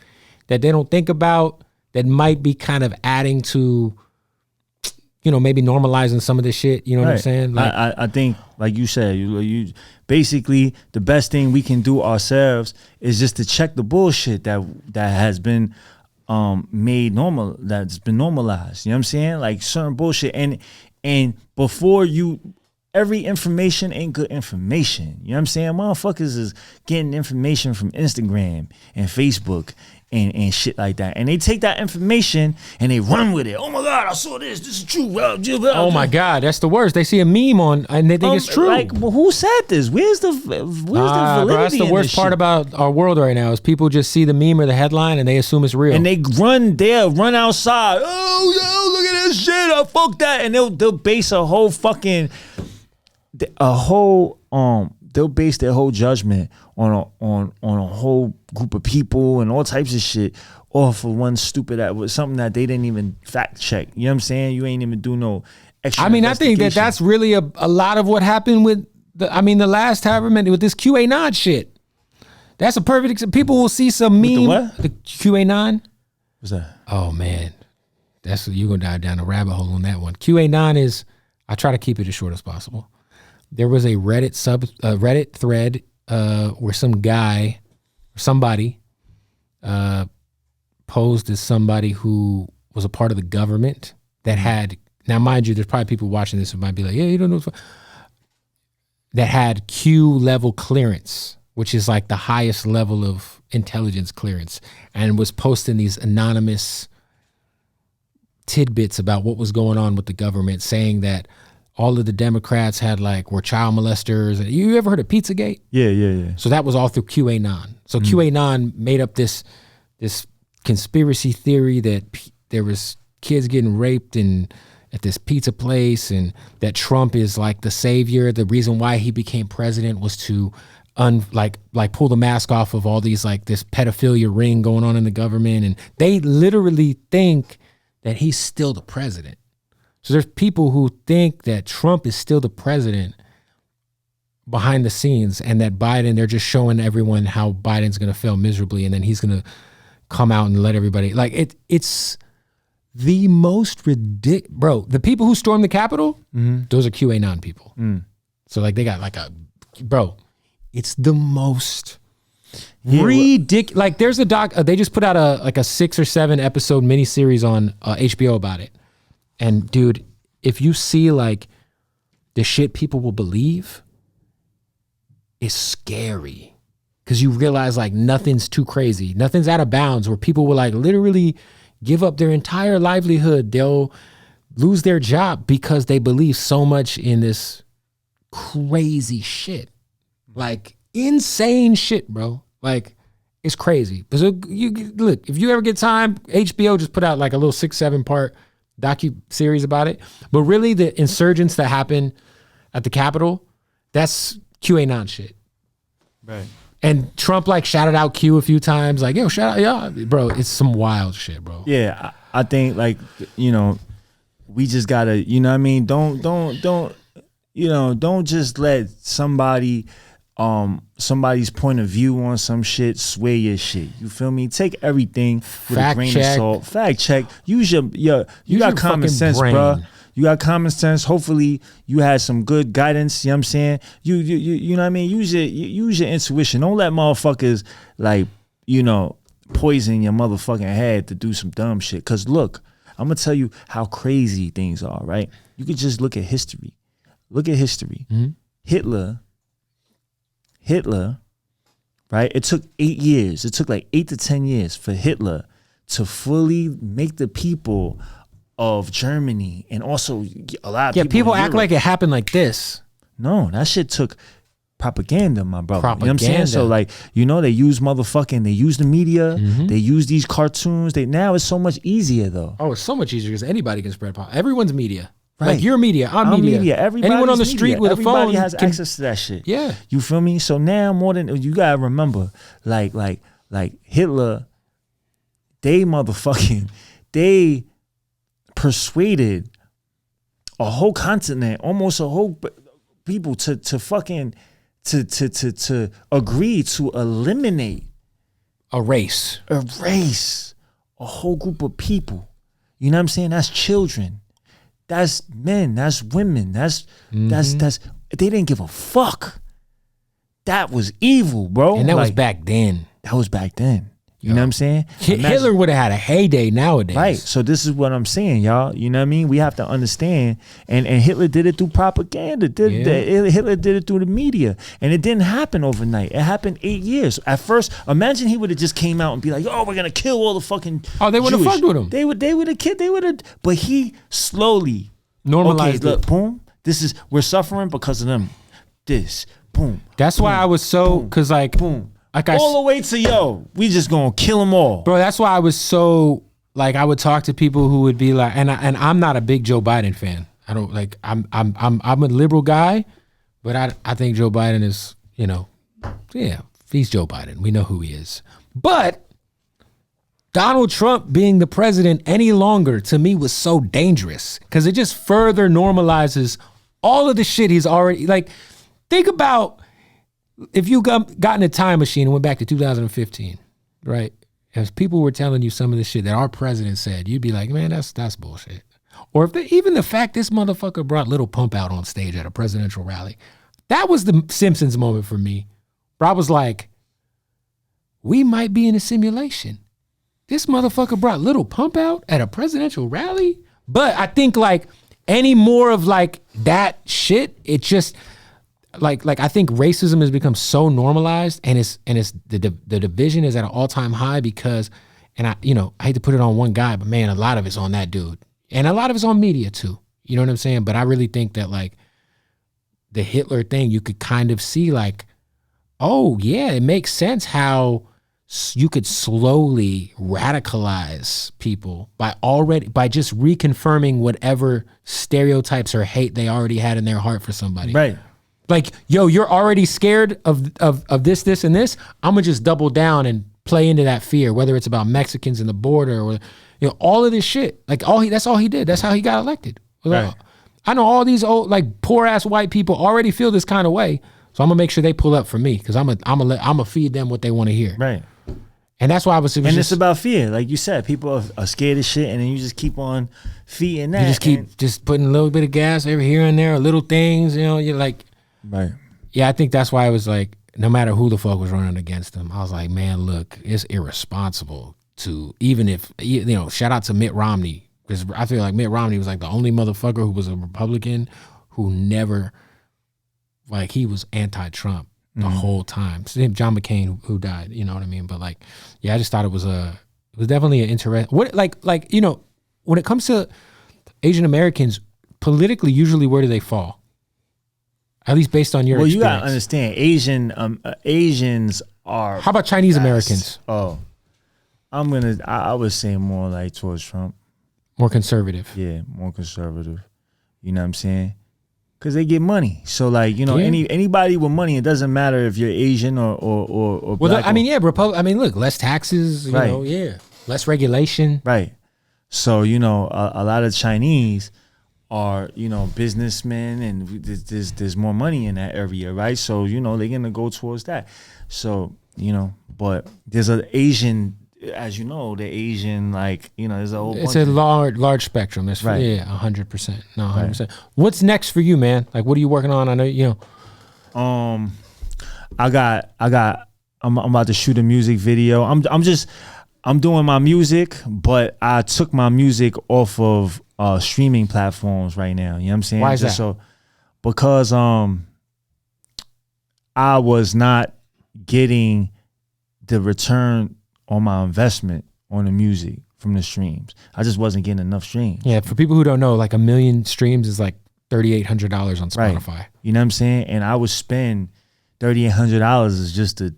that they don't think about that might be kind of adding to, maybe normalizing some of this shit. You know what I'm saying? Like, I think, like you said, you basically the best thing we can do ourselves is just to check the bullshit that has been made normal, that's been normalized. You know what I'm saying? Like certain bullshit. And before every information ain't good information. You know what I'm saying? Motherfuckers is getting information from Instagram and Facebook and shit like that. And they take that information and they run with it. Oh my God, I saw this. This is true. Oh my God, that's the worst. They see a meme and they think it's true. Like, well, who said this? Where's the validity? Bro, that's the worst part about our world right now is people just see the meme or the headline and they assume it's real. And they run outside. Oh, yo, look at this shit. I fuck that. And they'll base a whole fucking... they'll base their whole judgment on a whole group of people and all types of shit off of one stupid something that they didn't even fact check. You know what I'm saying? You ain't even do no extra. I mean, I think that's really a lot of what happened with the last however many with this QA9 shit. That's a perfect. People will see some meme. The what? The QA9. What's that? Oh man, you're gonna dive down a rabbit hole on that one. QA9 is. I try to keep it as short as possible. There was a Reddit thread where somebody posed as somebody who was a part of the government that had, now mind you, there's probably people watching this who might be like, yeah, you don't know. That had Q level clearance, which is like the highest level of intelligence clearance, and was posting these anonymous tidbits about what was going on with the government, saying that all of the Democrats were child molesters. You ever heard of Pizzagate? Yeah. So that was all through QAnon. So QAnon made up this conspiracy theory that there was kids getting raped at this pizza place, and that Trump is like the savior. The reason why he became president was to pull the mask off of all these this pedophilia ring going on in the government, and they literally think that he's still the president. So there's people who think that Trump is still the president behind the scenes, and that Biden, they're just showing everyone how Biden's going to fail miserably, and then he's going to come out and let everybody, it's the most ridiculous. Bro, the people who stormed the Capitol, those are QAnon people. So they got it's the most ridiculous. There's a doc, they just put out a 6 or 7 episode miniseries on HBO about it. And dude, if you see the shit people will believe, it's scary. Because you realize nothing's too crazy. Nothing's out of bounds, where people will literally give up their entire livelihood. They'll lose their job because they believe so much in this crazy shit. Insane shit, bro. It's crazy. So you look, if you ever get time, HBO just put out a little 6-7 part docu-series about it. But really, the insurgents that happened at the Capitol, that's QAnon shit. Right. And Trump like shouted out Q a few times, like, yo, shout out, yeah. Bro, it's some wild shit, bro. Yeah, I think like, you know, we just gotta, you know what I mean? Don't, you know, don't just let somebody's point of view on some shit sway your shit. You feel me? Take everything with a grain of salt. Fact check. Use you got common sense, bro. You got common sense. Hopefully you had some good guidance. You know what I'm saying? You know what I mean? Use your intuition. Don't let motherfuckers like, you know, poison your motherfucking head to do some dumb shit. Cause look, I'm gonna tell you how crazy things are, right? You could just look at history. Look at history. Mm-hmm. Hitler, right? It took 8 years. It took like 8 to 10 years for Hitler to fully make the people of Germany and also a lot of people act like it happened like this. No, that shit took propaganda, my brother. You know what I'm saying? So like, you know, they use the media, they use these cartoons. Now it's so much easier though. Oh, it's so much easier because anybody can spread power. Everyone's media. Right. Like your media, I'm media. Anyone on the street with a phone, everybody has access to that shit. Yeah, you feel me? So now more than you gotta remember, like Hitler, they persuaded a whole continent, almost a whole people to agree to eliminate a race, a whole group of people. You know what I'm saying? That's children. That's men, that's women, that's they didn't give a fuck. That was evil, bro. And that was back then. That was back then. You know what I'm saying? Hitler would have had a heyday nowadays. Right. So this is what I'm saying, y'all. You know what I mean? We have to understand. And Hitler did it through propaganda. Hitler did it through the media. And it didn't happen overnight. It happened 8 years. At first, imagine he would have just came out and be like, oh, we're going to kill all the fucking they would have fucked with him. They would have killed. They would have. But he slowly normalized it. Look, boom. We're suffering because of them. This, boom. That's why I was so, because like, boom. Like all the way to we just gonna kill them all, bro. That's why I was so like I would talk to people who would be like, and I'm not a big Joe Biden fan. I don't like I'm a liberal guy, but I think Joe Biden is, you know, he's Joe Biden. We know who he is. But Donald Trump being the president any longer to me was so dangerous because it just further normalizes all of the shit he's already like. Think about. If you got in a time machine and went back to 2015, right? As people were telling you some of the shit that our president said, you'd be like, man, that's bullshit. Or if even the fact this motherfucker brought Little Pump out on stage at a presidential rally, that was the Simpsons moment for me. Where I was like, we might be in a simulation. This motherfucker brought Little Pump out at a presidential rally? But I think like any more of like that shit, it just... Like I think racism has become so normalized, and it's the division is at an all-time high because, and I hate to put it on one guy, but man, a lot of it's on that dude, and a lot of it's on media too. You know what I'm saying? But I really think that like the Hitler thing, you could kind of see like, oh yeah, it makes sense how you could slowly radicalize people by just reconfirming whatever stereotypes or hate they already had in their heart for somebody. Right. Like, yo, you're already scared of this, and this. I'm gonna just double down and play into that fear, whether it's about Mexicans and the border or, you know, all of this shit. Like, that's all he did. That's how he got elected. Right. I know all these old, like, poor ass white people already feel this kind of way, so I'm gonna make sure they pull up for me because I'm gonna feed them what they want to hear. Right. And that's why I was. It's about fear, like you said. People are scared of shit, and then you just keep on feeding that. You just keep just putting a little bit of gas over here and there, little things. You know, you're like. Right. Yeah, I think that's why I was like, no matter who the fuck was running against him, I was like, man, look, it's irresponsible to, even if, you know, shout out to Mitt Romney, because I feel like Mitt Romney was like the only motherfucker who was a Republican who never, like, he was anti-Trump the whole time. Same John McCain who died, you know what I mean? But like, yeah, I just thought it was definitely an interest. What like you know, when it comes to Asian Americans, politically, usually where do they fall? At least based on your experience. You gotta understand, Asians are. How about Chinese Americans? Oh, I was saying more like towards Trump. More conservative. Yeah, more conservative. You know what I'm saying? Because they get money. So like, you know, anybody with money, it doesn't matter if you're Asian or black. I mean, yeah, look, less taxes, you know, less regulation. Right. So, you know, a lot of Chinese are, you know, businessmen, and there's more money in that area, right? So, you know, they're going to go towards that. So, you know, but there's an Asian, as you know, the Asian, like, you know, there's a whole It's a large spectrum. That's right. Yeah, 100%. No, 100%. Right. What's next for you, man? Like, what are you working on? I know, you know. I'm about to shoot a music video. I'm doing my music, but I took my music off of streaming platforms right now. You know what I'm saying? Why is that? So, because I was not getting the return on my investment on the music from the streams. I just wasn't getting enough streams. Yeah, for people who don't know, like 1 million streams is like $3,800 on Spotify. Right. You know what I'm saying? And I would spend $3,800 is just to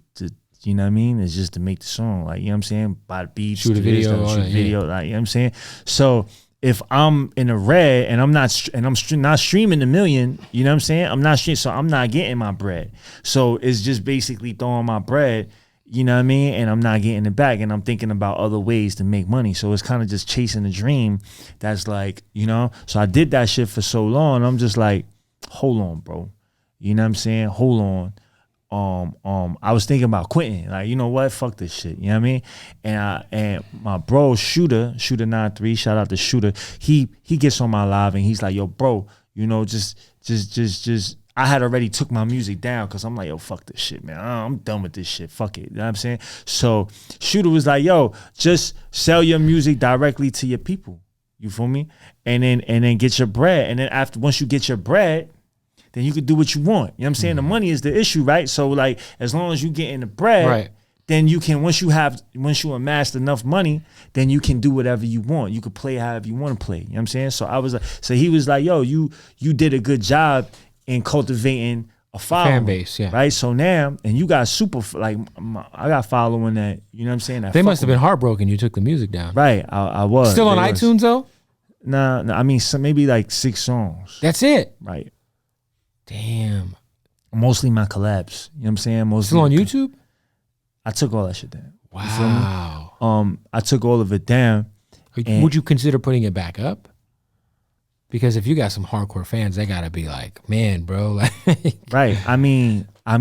you know what I mean? It's just to make the song. Like, you know what I'm saying? Buy the beats, shoot a video, like, you know what I'm saying? So if I'm in the red and I'm not streaming the million, you know what I'm saying? I'm not streaming, so I'm not getting my bread. So it's just basically throwing my bread, you know what I mean? And I'm not getting it back, and I'm thinking about other ways to make money. So it's kind of just chasing a dream that's like, you know? So I did that shit for so long. I'm just like, hold on, bro. You know what I'm saying? Hold on. I was thinking about quitting. Like, you know what? Fuck this shit. You know what I mean? And my bro, Shooter 93, shout out to Shooter. He gets on my live and he's like, yo, bro, you know, just I had already took my music down because I'm like, yo, fuck this shit, man. I'm done with this shit. Fuck it. You know what I'm saying? So Shooter was like, yo, just sell your music directly to your people. You feel me? And then get your bread. And then once you get your bread, then you could do what you want. You know what I'm saying? The money is the issue, right? So like, as long as you get in the bread, right, then you can, once you amassed enough money, then you can do whatever you want. You could play however you want to play. You know what I'm saying? So he was like, yo, you did a good job in cultivating a following. Fan base, yeah. Right? So now, and you got I got following that, you know what I'm saying? They must have been heartbroken you took the music down. Right, I was. Still on iTunes though? Nah, I mean, maybe like 6 songs. That's it? Right. Damn. Mostly my collabs. You know what I'm saying? Mostly still on YouTube? I took all that shit down. Wow. I took all of it down. Would you consider putting it back up? Because if you got some hardcore fans, they gotta be like, man, bro. Like, right. I mean, I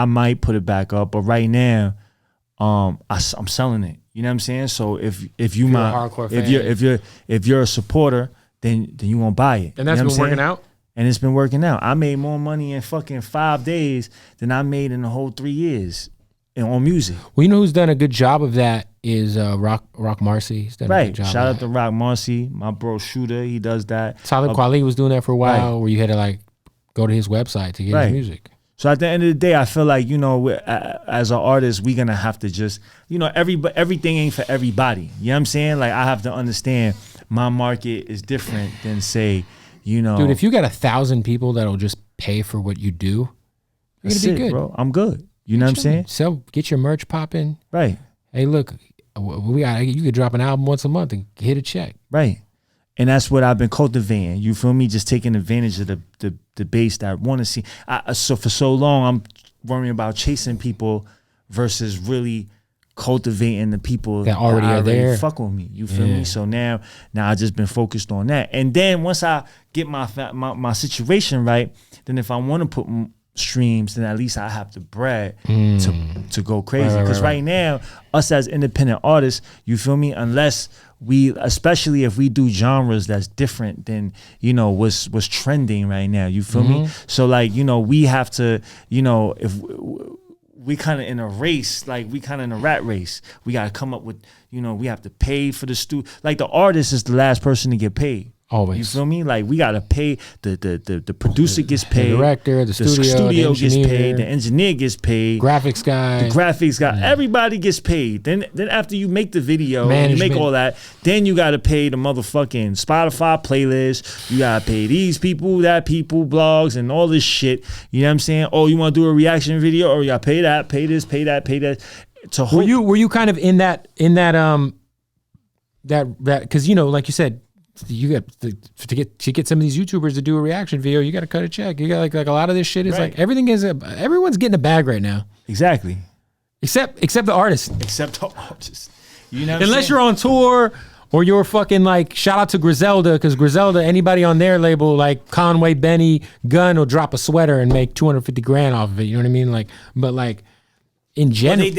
might put it back up, but right now, I'm selling it. You know what I'm saying? So if you're a supporter, then you won't buy it. And that's been working out? And it's been working out. I made more money in fucking 5 days than I made in the whole 3 years on music. Well, you know who's done a good job of that is Rock Marcy. He's done a good job. Shout out to Rock Marcy, my bro Shooter. He does that. Talib Kweli was doing that for a while, where you had to like go to his website to get his music. So at the end of the day, I feel like, you know, as an artist, we're gonna have to just, you know, everything ain't for everybody. You know what I'm saying? Like, I have to understand my market is different than, say, you know, dude, if you got 1,000 people that'll just pay for what you do, you're gonna be good, bro. I'm good. You know what I'm saying? So get your merch popping. Right. Hey, look, you could drop an album once a month and hit a check. Right. And that's what I've been cultivating. You feel me? Just taking advantage of the base that I want to see. So for so long, I'm worrying about chasing people versus really cultivating the people that already are there. Fuck with me. You feel me? So now I just been focused on that. And then once I get my situation right, then if I want to put streams, then at least I have the bread to go crazy. Because right now, us as independent artists, you feel me? Unless especially if we do genres that's different than, you know, what's trending right now. You feel me? So like, you know, we have to, you know, if we kind of in a race, like we kind of in a rat race. We got to come up with, you know, we have to pay for the like the artist is the last person to get paid. Always. You feel me? Like, we got to pay, the producer gets paid. The director, the studio gets paid. The engineer gets paid. Graphics guy. Everybody gets paid. Then after you make the video, you make all that, then you got to pay the motherfucking Spotify playlist. You got to pay these people, that people, blogs, and all this shit. You know what I'm saying? Oh, you want to do a reaction video? Or you got to pay that, pay this, pay that, pay that. Were you kind of in that because you know, like you said, you got to get some of these YouTubers to do a reaction video. You got to cut a check. You got like a lot of this shit is like everyone's getting a bag right now. Exactly. Except the artists. Except the artists. You know, unless you're on tour or you're fucking like, shout out to Griselda, because Griselda, anybody on their label like Conway, Benny, Gunn will drop a sweater and make 250 grand off of it. You know what I mean? Like, but like in general,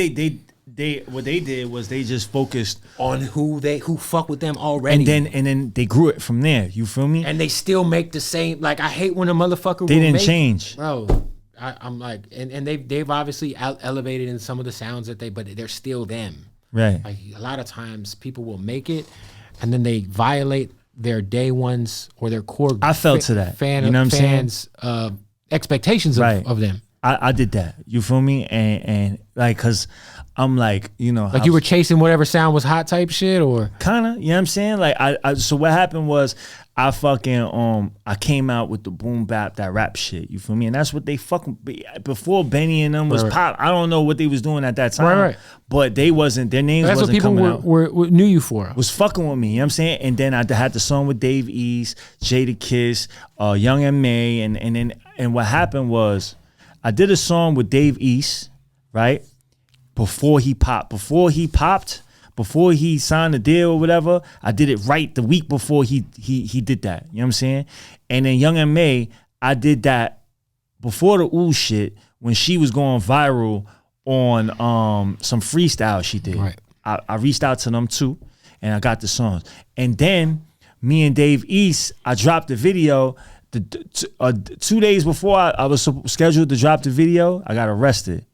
they what they did was they just focused on who fuck with them already, and then they grew it from there. You feel me? And they still make the same. Like, I hate when a motherfucker they didn't change, bro. I'm like, and they've obviously elevated in some of the sounds but they're still them. Right. Like, a lot of times people will make it, and then they violate their day ones or their core. I felt to that. You know what I'm fans' expectations of them. I did that. You feel me? And like, cause I'm like, you know, like you were chasing whatever sound was hot type shit, or kind of. You know what I'm saying? Like, so what happened was I fucking I came out with the boom bap, that rap shit. You feel me? And that's what they fucking before Benny and them was pop. I don't know what they was doing at that time. Right. But they wasn't. Their names that's wasn't coming out. That's what people knew you for. Was fucking with me. You know what I'm saying? And then I had the song with Dave East, Jada Kiss, Young M.A. And what happened was I did a song with Dave East, right? Before he signed the deal or whatever, I did it right the week before he did that. You know what I'm saying? And then Young M.A., I did that before the Ooh shit when she was going viral on some freestyle she did. Right. I reached out to them too, and I got the songs. And then me and Dave East, I dropped the video. 2 days before I was scheduled to drop the video, I got arrested.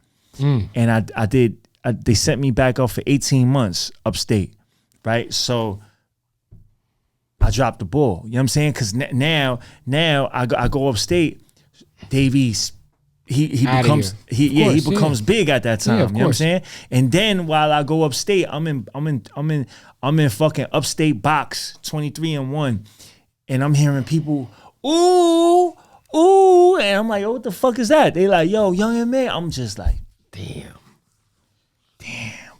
And they sent me back up for 18 months upstate, right? So I dropped the ball. You know what I'm saying? Because now I go upstate. Dave East, he becomes big at that time. You know what I'm saying? And then while I go upstate, I'm in fucking upstate box 23-1, and I'm hearing people ooh, and I'm like, oh, what the fuck is that? They like, yo, Young M.A. I'm just like, damn,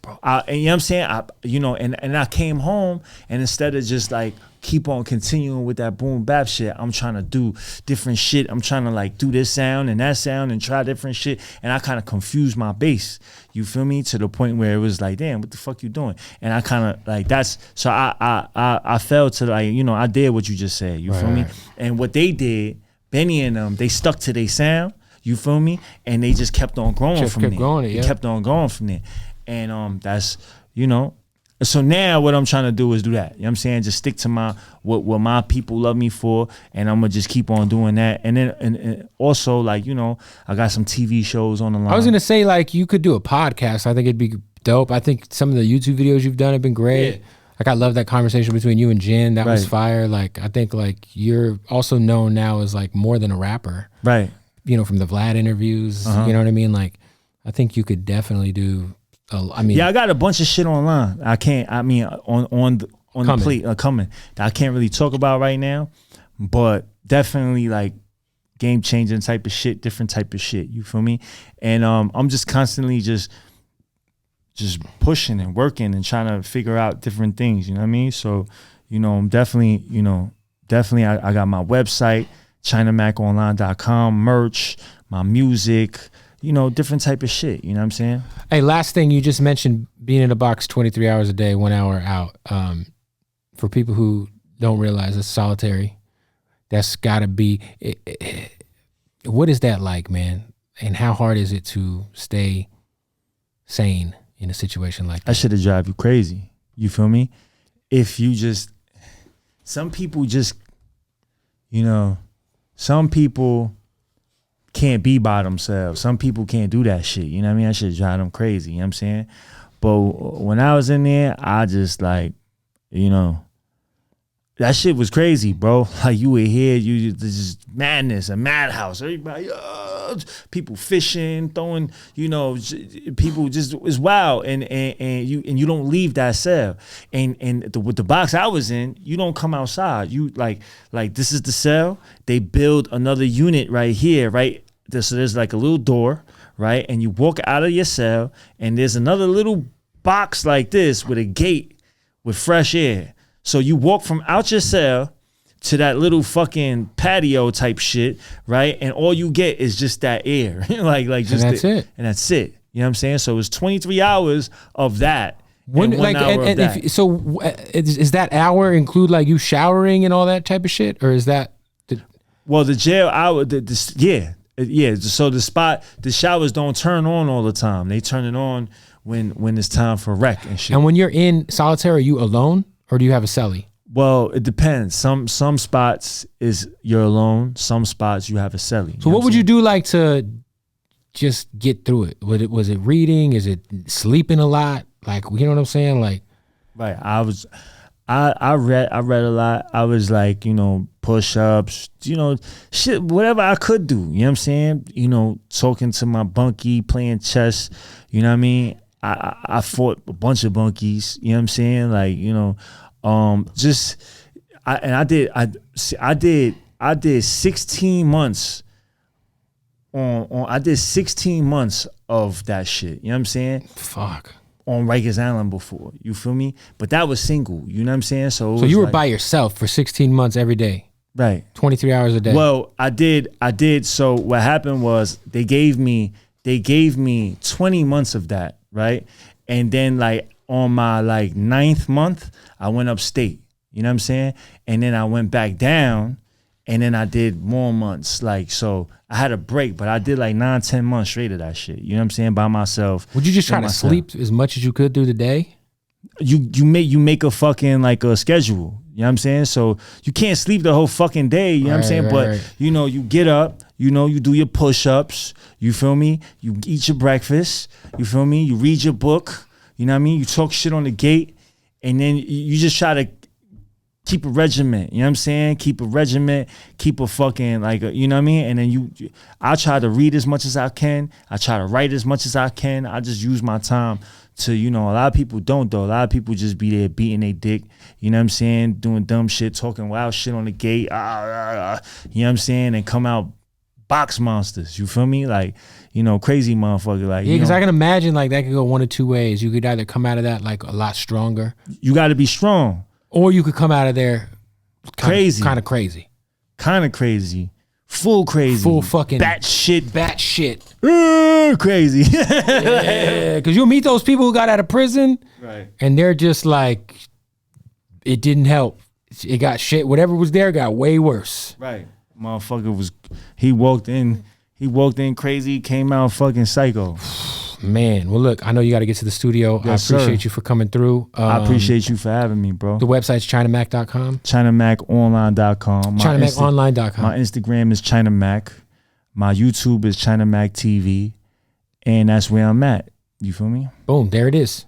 bro. And you know what I'm saying? And I came home, and instead of just like keep on continuing with that boom bap shit, I'm trying to do different shit. I'm trying to like do this sound and that sound and try different shit. And I kind of confused my bass. You feel me? To the point where it was like, damn, what the fuck you doing? And I kind of like so I fell to like, you know, I did what you just said. You feel me? And what they did, Benny and them, they stuck to their sound. You feel me? And they just kept on growing from there. They kept on going from there. And that's, you know. So now what I'm trying to do is do that. You know what I'm saying? Just stick to what my people love me for, and I'm gonna just keep on doing that. And then and also, like, you know, I got some TV shows on the line. I was gonna say, like, you could do a podcast. I think it'd be dope. I think some of the YouTube videos you've done have been great. Yeah. Like, I love that conversation between you and Jen. That was fire. Like, I think like you're also known now as like more than a rapper. Right. You know, from the Vlad interviews. You know what I mean? Like, I think you could definitely do. I got a bunch of shit online. On the plate coming that I can't really talk about right now, but definitely like game changing type of shit, different type of shit. You feel me? And I'm just constantly just pushing and working and trying to figure out different things. You know what I mean? So, you know, I'm definitely, I got my website, ChinaMacOnline.com, merch, my music. You know, different type of shit. You know what I'm saying? Hey, last thing, you just mentioned being in a box 23 hours a day, 1 hour out. For people who don't realize it's solitary, that's got to be. What is that like, man? And how hard is it to stay sane in a situation like that? That should drive you crazy. You feel me? If you some people just, you know, some people can't be by themselves. Some people can't do that shit. You know what I mean? That shit drive them crazy. You know what I'm saying? But when I was in there, I just like, you know, that shit was crazy, bro. Like, you were here, this is madness, a madhouse. Everybody, people fishing, throwing, you know, people just, it's wild. And you don't leave that cell. And with the box I was in, you don't come outside. You like this is the cell. They build another unit right here, right? So there's like a little door, right? And you walk out of your cell, and there's another little box like this with a gate with fresh air. So you walk from out your cell to that little fucking patio type shit, right? And all you get is just that air. like just and that's it. And that's it. You know what I'm saying? So it's 23 hours of that. When, and 1 hour of that. Is that hour include like you showering and all that type of shit, or is that? Well, the jail hour, yeah. So the showers don't turn on all the time. They turn it on when it's time for rec and shit. And when you're in solitary, are you alone or do you have a cellie? Well, it depends. Some spots is you're alone. Some spots you have a cellie. So what would you do like to just get through it? Was it reading? Is it sleeping a lot? Like, you know what I'm saying? Like, right. I read a lot. I was like, push-ups, shit, whatever I could do. You know what I'm saying? Talking to my bunkie, playing chess. You know what I mean? I fought a bunch of bunkies. You know what I'm saying? Like, I did 16 months I did 16 months of that shit. You know what I'm saying? Fuck. On Rikers Island before. You feel me? But that was single. You know what I'm saying? So you were by yourself for 16 months every day. Right. 23 hours a day. Well, I did. So what happened was they gave me 20 months of that, right? And then like on my like 9th month, I went upstate. You know what I'm saying? And then I went back down and then I did more months. Like, so I had a break, but I did like 9-10 months straight of that shit. You know what I'm saying? By myself. Would you just try to sleep as much as you could through the day? You make a fucking like a schedule. You know what I'm saying? So you can't sleep the whole fucking day. You know what I'm saying? But you get up, you do your push-ups. You feel me? You eat your breakfast. You feel me? You read your book. You know what I mean? You talk shit on the gate. And then you just try to keep a regiment, you know what I'm saying? Keep a regiment, keep a fucking, like, you know what I mean? And then I try to read as much as I can. I try to write as much as I can. I just use my time to, a lot of people don't though. A lot of people just be there beating their dick, you know what I'm saying? Doing dumb shit, talking wild shit on the gate, you know what I'm saying? And come out box monsters, you feel me? Like, crazy motherfucker. Like, yeah, because I can imagine like that could go one of two ways. You could either come out of that like a lot stronger. You got to be strong. Or you could come out of there crazy. Kind of crazy. Full crazy. Full fucking bat shit. Crazy. Yeah, because you'll meet those people who got out of prison. Right. And they're just like, it didn't help. It got shit. Whatever was there got way worse. Right. Motherfucker he walked in crazy, came out fucking psycho. Man, well, look, I know you got to get to the studio. Yes, I appreciate you for coming through. I appreciate you for having me, bro. The website's ChinaMac.com. ChinaMacOnline.com. ChinaMacOnline.com. My Instagram is ChinaMac. My YouTube is ChinaMac TV. And that's where I'm at. You feel me? Boom, there it is.